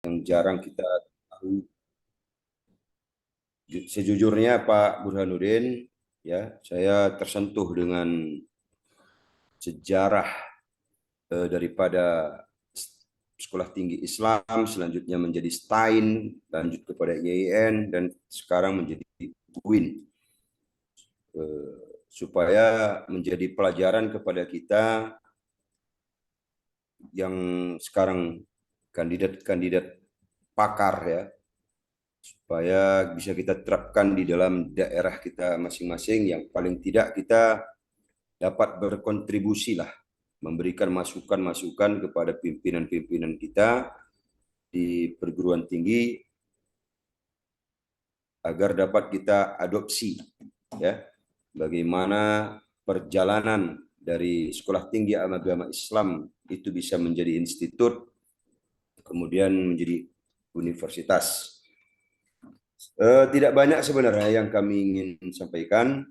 yang jarang kita tahu. Sejujurnya Pak Burhanuddin, ya, saya tersentuh dengan sejarah daripada Sekolah Tinggi Islam, selanjutnya menjadi STAIN, lanjut kepada IAIN, dan sekarang menjadi UIN. Supaya menjadi pelajaran kepada kita yang sekarang kandidat-kandidat pakar, ya, supaya bisa kita terapkan di dalam daerah kita masing-masing, yang paling tidak kita dapat berkontribusi lah, memberikan masukan-masukan kepada pimpinan-pimpinan kita di perguruan tinggi agar dapat kita adopsi, ya, bagaimana perjalanan dari Sekolah Tinggi Agama Islam itu bisa menjadi institut, kemudian menjadi universitas. Tidak banyak sebenarnya yang kami ingin sampaikan,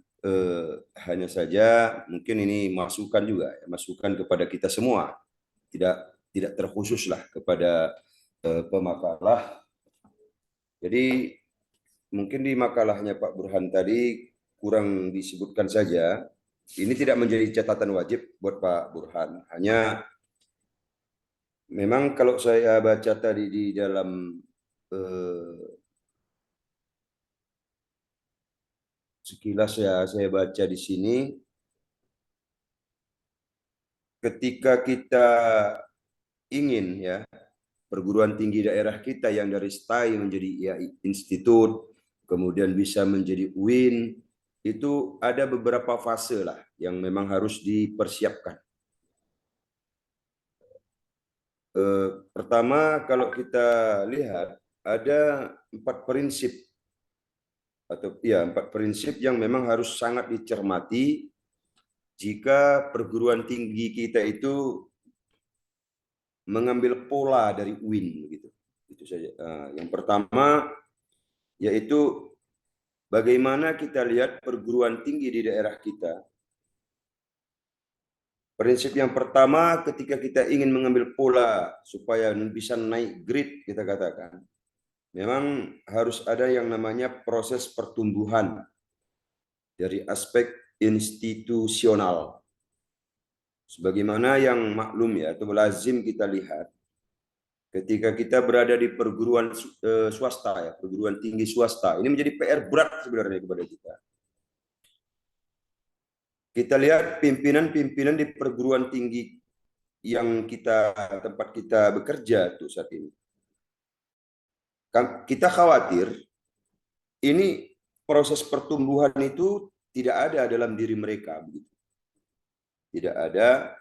hanya saja mungkin ini masukan juga, masukan kepada kita semua, tidak terkhusus lah kepada pemakalah. Jadi mungkin di makalahnya Pak Burhan tadi kurang disebutkan saja. Ini tidak menjadi catatan wajib buat Pak Burhan. Hanya memang kalau saya baca tadi di dalam sekilas ya, saya baca di sini, ketika kita ingin, ya, perguruan tinggi daerah kita yang dari STAI menjadi, ya, institut, kemudian bisa menjadi UIN, itu ada beberapa fase lah yang memang harus dipersiapkan. Pertama, kalau kita lihat ada 4 prinsip, atau ya 4 prinsip yang memang harus sangat dicermati jika perguruan tinggi kita itu mengambil pola dari UIN, gitu. Itu saja. Yang pertama yaitu bagaimana kita lihat perguruan tinggi di daerah kita. Prinsip yang pertama, ketika kita ingin mengambil pola supaya bisa naik grade, kita katakan, memang harus ada yang namanya proses pertumbuhan dari aspek institusional. Sebagaimana yang maklum, ya, atau lazim kita lihat, ketika kita berada di perguruan swasta, ya, perguruan tinggi swasta, ini menjadi PR berat sebenarnya kepada kita. Kita lihat pimpinan-pimpinan di perguruan tinggi yang tempat kita bekerja tuh saat ini. Kita khawatir ini proses pertumbuhan itu tidak ada dalam diri mereka, begitu. Tidak ada,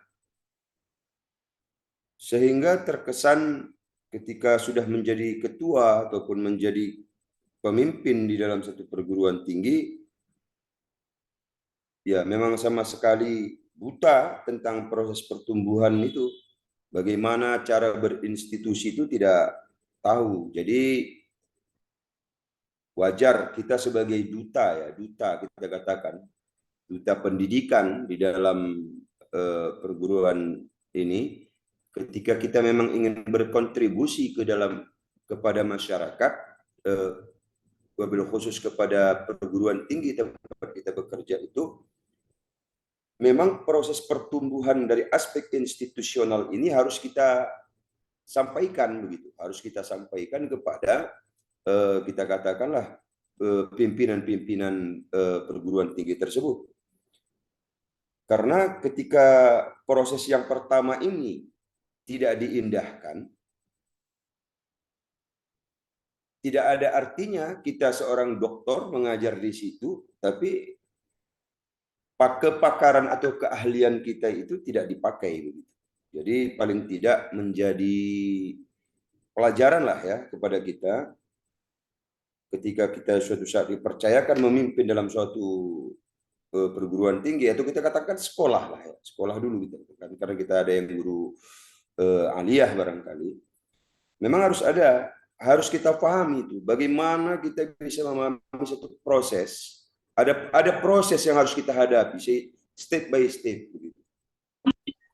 sehingga terkesan ketika sudah menjadi ketua ataupun menjadi pemimpin di dalam satu perguruan tinggi, ya memang sama sekali buta tentang proses pertumbuhan itu. Bagaimana cara berinstitusi itu tidak tahu. Jadi wajar kita sebagai duta, ya, duta kita katakan, duta pendidikan di dalam perguruan ini, ketika kita memang ingin berkontribusi kepada masyarakat, wabil khusus kepada perguruan tinggi tempat kita bekerja itu, memang proses pertumbuhan dari aspek institusional ini harus kita sampaikan, begitu. Harus kita sampaikan kepada kita katakanlah pimpinan-pimpinan perguruan tinggi tersebut. Karena ketika proses yang pertama ini tidak diindahkan, tidak ada artinya kita seorang doktor mengajar di situ, tapi kepakaran atau keahlian kita itu tidak dipakai, begitu. Jadi paling tidak menjadi pelajaran lah, ya, kepada kita ketika kita suatu saat dipercayakan memimpin dalam suatu perguruan tinggi, atau kita katakan sekolah lah, ya, sekolah dulu gitu kan, karena kita ada yang guru aliyah barangkali. Memang harus kita pahami itu bagaimana kita bisa memahami satu proses. Ada proses yang harus kita hadapi step by step, begitu.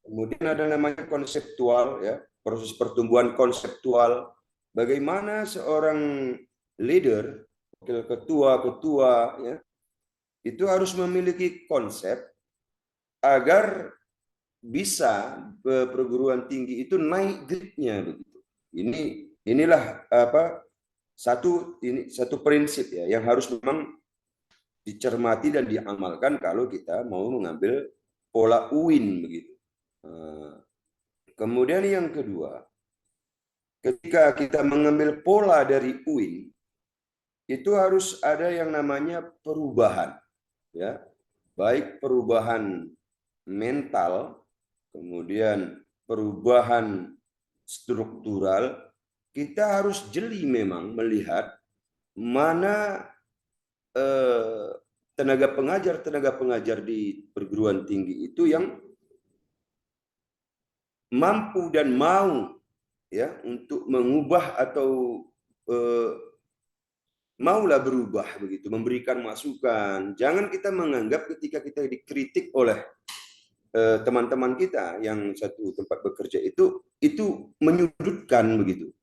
Kemudian ada namanya konseptual, ya, proses pertumbuhan konseptual. bagaimana seorang leader, wakil ketua-ketua, ya, itu harus memiliki konsep agar bisa perguruan tinggi itu naik grade-nya begitu. Inilah apa satu prinsip ya yang harus memang dicermati dan diamalkan kalau kita mau mengambil pola UIN begitu. Kemudian yang kedua, ketika kita mengambil pola dari UIN, itu harus ada yang namanya perubahan, ya, baik perubahan mental, kemudian perubahan struktural. Kita harus jeli memang melihat mana tenaga pengajar di perguruan tinggi itu yang mampu dan mau, ya, untuk mengubah atau maulah berubah begitu, memberikan masukan. Jangan kita menganggap ketika kita dikritik oleh teman-teman kita yang satu tempat bekerja itu menyudutkan begitu.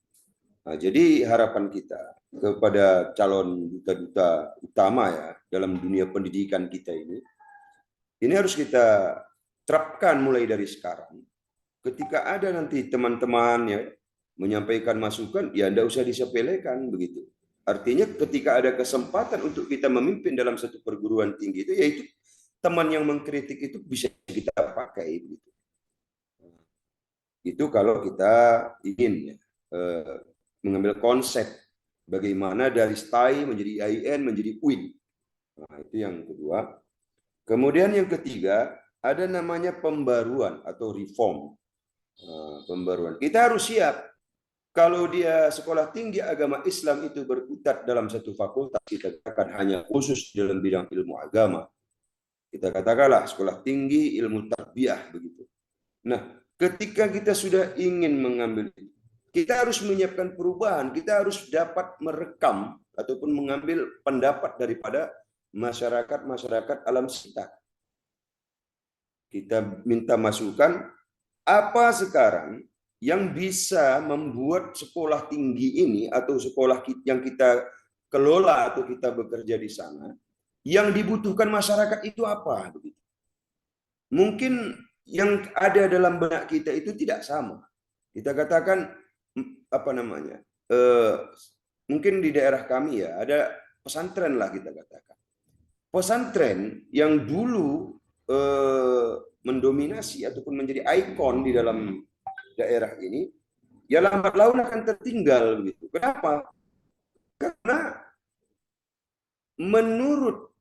Nah, jadi harapan kita kepada calon duta-duta utama ya dalam dunia pendidikan kita ini harus kita terapkan mulai dari sekarang. Ketika ada nanti teman-teman ya menyampaikan masukan, ya tidak usah disepelekan begitu. Artinya ketika ada kesempatan untuk kita memimpin dalam satu perguruan tinggi itu, yaitu teman yang mengkritik itu bisa kita pakai begitu. Itu kalau kita ingin ya, mengambil konsep bagaimana dari STAI menjadi IAIN menjadi UIN. Nah, itu yang kedua. Kemudian yang ketiga, ada namanya pembaruan atau reform. Pembaruan. Kita harus siap. Kalau dia sekolah tinggi agama Islam itu berkutat dalam satu fakultas, kita katakan hanya khusus dalam bidang ilmu agama. Kita katakanlah sekolah tinggi ilmu tarbiyah begitu. Nah, ketika kita sudah ingin mengambil itu, kita harus menyiapkan perubahan. Kita harus dapat merekam ataupun mengambil pendapat daripada masyarakat alam sekitar. Kita minta masukan apa sekarang yang bisa membuat sekolah tinggi ini atau sekolah yang kita kelola atau kita bekerja di sana, yang dibutuhkan masyarakat itu apa? Mungkin yang ada dalam benak kita itu tidak sama. Kita katakan apa namanya? Mungkin di daerah kami ya ada pesantren lah kita katakan. Pesantren yang dulu mendominasi ataupun menjadi ikon di dalam daerah ini, ya lambat laun akan tertinggal gitu. Kenapa? Karena menurut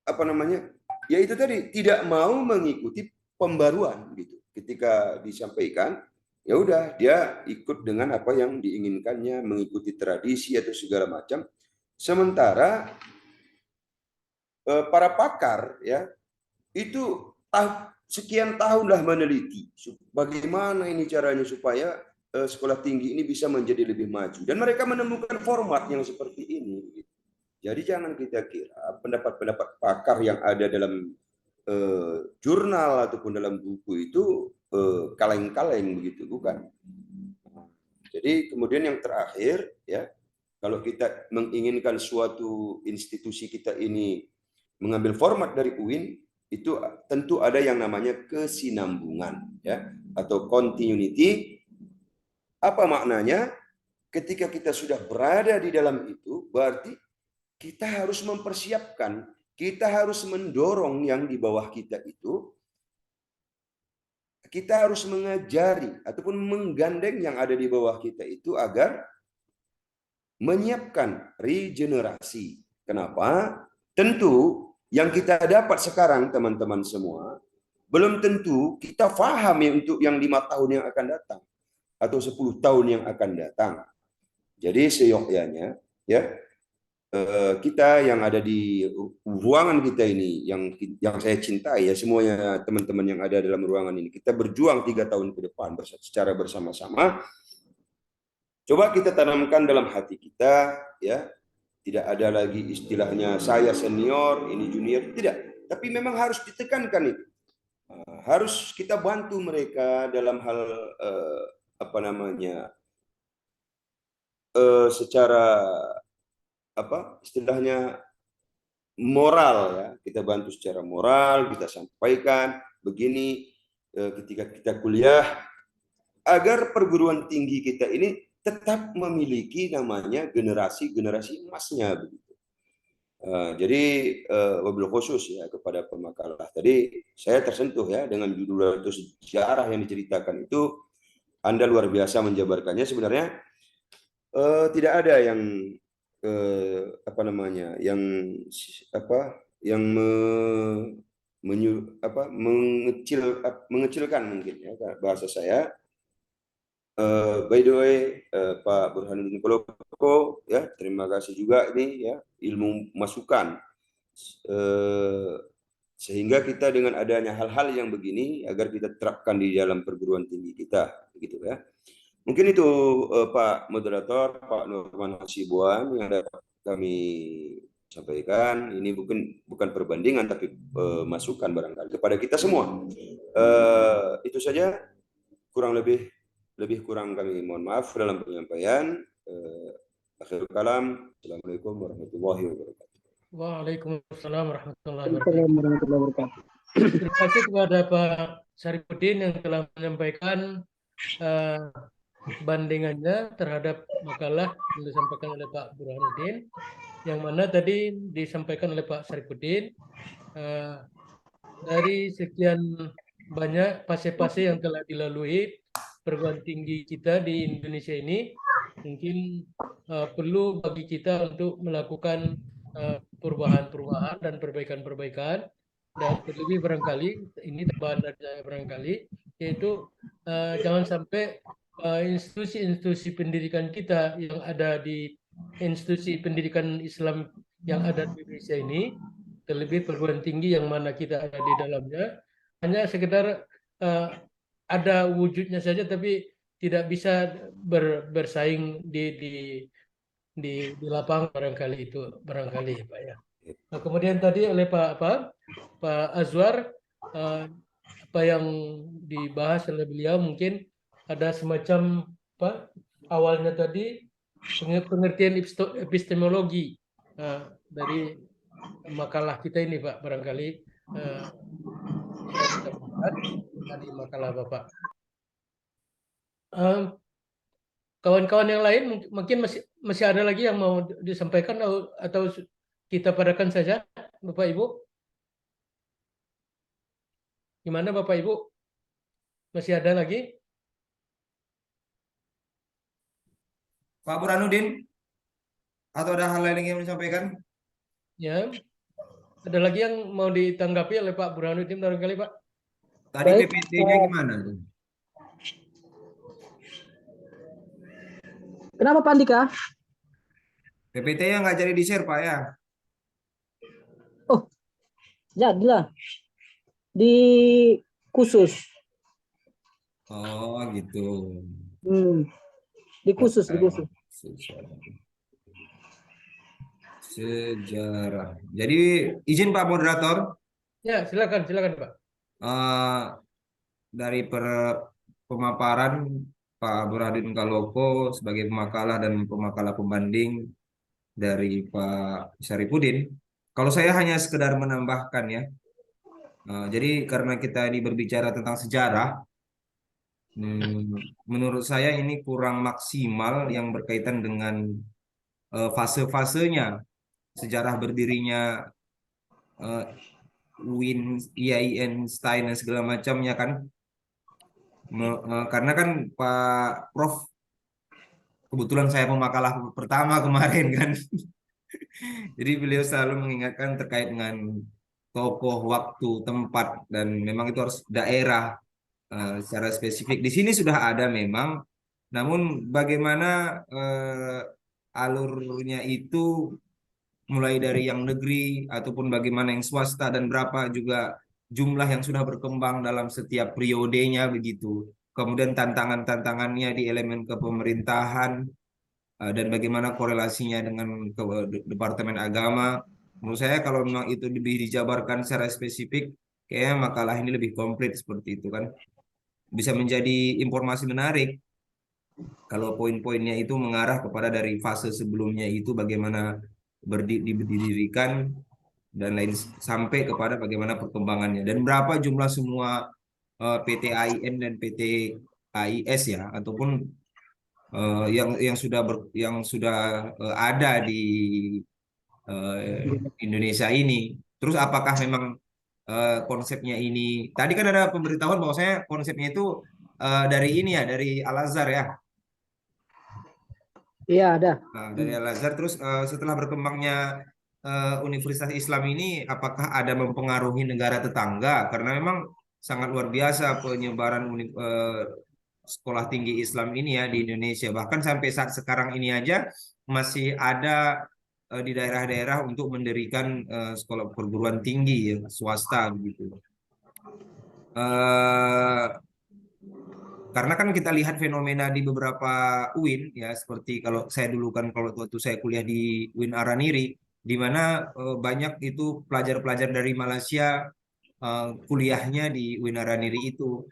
apa namanya, ya itu tadi tidak mau mengikuti pembaruan gitu. Ketika disampaikan, ya udah dia ikut dengan apa yang diinginkannya, mengikuti tradisi atau segala macam. Sementara para pakar ya itu sekian tahunlah meneliti bagaimana ini caranya supaya sekolah tinggi ini bisa menjadi lebih maju, dan mereka menemukan format yang seperti ini. Jadi jangan kita kira pendapat-pendapat pakar yang ada dalam jurnal ataupun dalam buku itu kaleng-kaleng begitu, bukan. Jadi kemudian yang terakhir ya, kalau kita menginginkan suatu institusi kita ini mengambil format dari UIN, itu tentu ada yang namanya kesinambungan ya atau continuity. Apa maknanya? Ketika kita sudah berada di dalam itu, berarti kita harus mempersiapkan, kita harus mendorong yang di bawah kita itu, kita harus mengajari ataupun menggandeng yang ada di bawah kita itu agar menyiapkan regenerasi. Kenapa? Tentu yang kita dapat sekarang teman-teman semua belum tentu kita paham ya untuk yang 5 tahun yang akan datang atau 10 tahun yang akan datang. Jadi seyogyanya ya kita yang ada di ruangan kita ini yang saya cintai ya, semuanya teman-teman yang ada dalam ruangan ini, kita berjuang 3 tahun ke depan secara bersama-sama. Coba kita tanamkan dalam hati kita ya, tidak ada lagi istilahnya saya senior, ini junior, tidak. Tapi memang harus ditekankan itu. Harus kita bantu mereka dalam hal apa namanya, secara apa istilahnya moral ya, kita bantu secara moral, kita sampaikan begini ketika kita kuliah agar perguruan tinggi kita ini tetap memiliki namanya generasi-generasi emasnya begitu. Jadi wabil khusus ya kepada pemakalah tadi saya tersentuh ya dengan judul atau sejarah yang diceritakan itu. Anda luar biasa menjabarkannya. Sebenarnya tidak ada yang apa namanya yang mengecilkan mungkin ya bahasa saya. By the way, Pak Burhanuddin Koloko, ya terima kasih juga ini ya ilmu masukan, sehingga kita dengan adanya hal-hal yang begini agar kita terapkan di dalam perguruan tinggi kita, begitu ya. Mungkin itu Pak Moderator, Pak Nurman Hasibuan yang dapat kami sampaikan. Ini bukan perbandingan tapi masukan barangkali kepada kita semua. Itu saja, kurang lebih kurang kami mohon maaf dalam penyampaian. Akhirul kalam. Assalamualaikum warahmatullahi wabarakatuh. Waalaikumsalam warahmatullahi wabarakatuh. Terima kasih kepada Pak Syarifuddin yang telah menyampaikan bandingannya terhadap makalah yang disampaikan oleh Pak Burhanuddin, yang mana tadi disampaikan oleh Pak Syarifuddin dari sekian banyak fase-fase yang telah dilalui perguruan tinggi kita di Indonesia ini, mungkin perlu bagi kita untuk melakukan perubahan-perubahan dan perbaikan-perbaikan, dan terlebih barangkali ini tambahan dari saya barangkali, yaitu jangan sampai institusi-institusi pendidikan kita yang ada di institusi pendidikan Islam yang ada di Indonesia ini, terlebih perguruan tinggi yang mana kita ada di dalamnya, hanya sekedar ada wujudnya saja tapi tidak bisa bersaing di lapangan barangkali itu barangkali Pak ya. Nah, kemudian tadi oleh Pak Azwar apa yang dibahas oleh beliau mungkin ada semacam awalnya tadi pengertian epistemologi dari makalah kita ini Pak, barangkali bisa kita bahas dari makalah Bapak. Kawan-kawan yang lain mungkin masih ada lagi yang mau disampaikan atau kita padakan saja Bapak Ibu. Gimana Bapak Ibu? Masih ada lagi? Pak Burhanuddin, atau ada hal lain yang mau disampaikan? Ya, ada lagi yang mau ditanggapi oleh Pak Burhanuddin barangkali Pak? Tadi PPT-nya gimana? Kenapa Pak Andika? PPT-nya nggak jadi di-share Pak ya? Oh, jadilah di khusus. Oh gitu. Di khusus. Sejarah. Jadi izin Pak Moderator. Ya, silakan Pak. Dari pemaparan Pak Burhanuddin Kaloko sebagai pemakalah dan pemakalah pembanding dari Pak Syarifuddin. Kalau saya hanya sekedar menambahkan ya. Jadi karena kita ini berbicara tentang sejarah, menurut saya ini kurang maksimal yang berkaitan dengan fase-fasenya sejarah berdirinya Einstein dan segala macamnya kan. Karena kan Pak Prof kebetulan saya pemakalah pertama kemarin kan. Jadi beliau selalu mengingatkan terkait dengan tokoh, waktu, tempat, dan memang itu harus daerah secara spesifik. Di sini sudah ada memang, namun bagaimana alurnya itu mulai dari yang negeri ataupun bagaimana yang swasta dan berapa juga jumlah yang sudah berkembang dalam setiap periodenya begitu. Kemudian tantangan-tantangannya di elemen kepemerintahan dan bagaimana korelasinya dengan Departemen Agama. Menurut saya kalau memang itu lebih dijabarkan secara spesifik, kayaknya makalah ini lebih komplit seperti itu kan. Bisa menjadi informasi menarik Kalau poin-poinnya itu mengarah kepada dari fase sebelumnya itu bagaimana didirikan dan lain sampai kepada bagaimana perkembangannya dan berapa jumlah semua PT AIN dan PT AIS ya ataupun yang sudah ada di Indonesia ini. Terus apakah memang konsepnya ini tadi kan ada pemberitahuan bahwasanya konsepnya itu dari ini ya dari Al-Azhar ya. Iya, ada. Nah, dari Al-Azhar terus setelah berkembangnya Universitas Islam ini apakah ada mempengaruhi negara tetangga karena memang sangat luar biasa penyebaran sekolah tinggi Islam ini ya di Indonesia bahkan sampai saat sekarang ini aja masih ada di daerah-daerah untuk mendirikan sekolah perguruan tinggi ya, swasta begitu. Karena kan kita lihat fenomena di beberapa UIN ya seperti kalau saya dulu kan kalau waktu saya kuliah di UIN Araniri di mana banyak itu pelajar-pelajar dari Malaysia kuliahnya di UIN Araniri itu.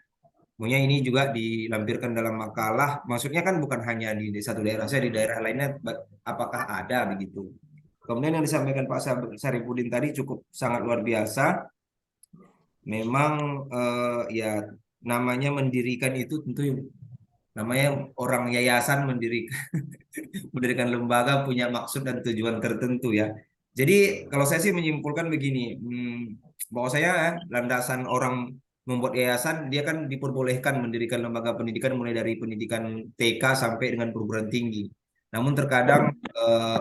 Pokoknya ini juga dilampirkan dalam makalah. Maksudnya kan bukan hanya di satu daerah, saya di daerah lainnya apakah ada begitu. Kemudian yang disampaikan Pak Saripudin tadi cukup sangat luar biasa. Memang ya namanya mendirikan itu tentu namanya orang yayasan mendirikan lembaga punya maksud dan tujuan tertentu ya. Jadi kalau saya sih menyimpulkan begini, bahwa saya landasan orang membuat yayasan dia kan diperbolehkan mendirikan lembaga pendidikan mulai dari pendidikan TK sampai dengan perguruan tinggi. Namun terkadang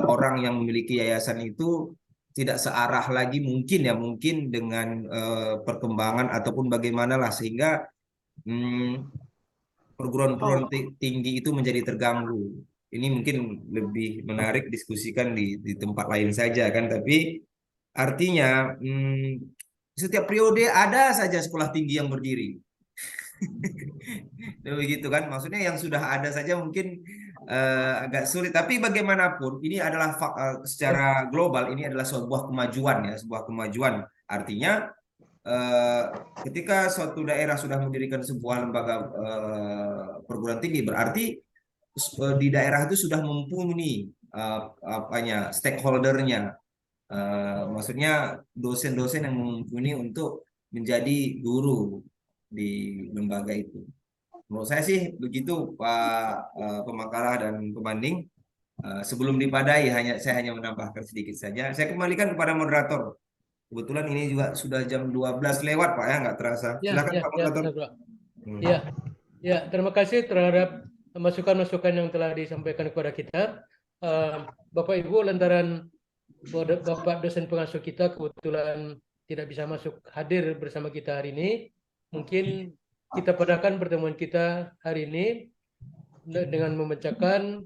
orang yang memiliki yayasan itu tidak searah lagi mungkin dengan perkembangan ataupun bagaimana lah sehingga perguruan tinggi itu menjadi terganggu. Ini mungkin lebih menarik diskusikan di tempat lain saja kan, tapi artinya setiap periode ada saja sekolah tinggi yang berdiri. Begitu kan, maksudnya yang sudah ada saja mungkin agak sulit, tapi bagaimanapun ini adalah secara global ini adalah sebuah kemajuan ya, sebuah kemajuan. Artinya ketika suatu daerah sudah mendirikan sebuah lembaga perguruan tinggi berarti di daerah itu sudah mumpuni apanya stakeholdernya, maksudnya dosen-dosen yang mumpuni untuk menjadi guru di lembaga itu. Menurut saya sih begitu Pak Pemakalah dan pembanding. Sebelum dipadai saya hanya menambahkan sedikit saja. Saya kembalikan kepada moderator. Kebetulan ini juga sudah jam 12 lewat Pak ya, nggak terasa. Silakan Pak moderator. Ya, terima kasih terhadap masukan-masukan yang telah disampaikan kepada kita. Bapak Ibu, lantaran Bapak dosen pengasuh kita kebetulan tidak bisa hadir bersama kita hari ini, mungkin kita padakan pertemuan kita hari ini dengan membacakan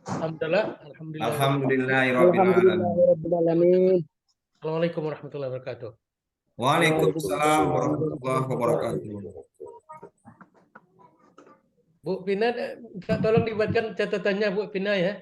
Alhamdulillahirobbilalamin. Assalamualaikum warahmatullahi wabarakatuh. Waalaikumsalam warahmatullahi wabarakatuh. Bu Pina, tolong dibuatkan catatannya Bu Pina ya.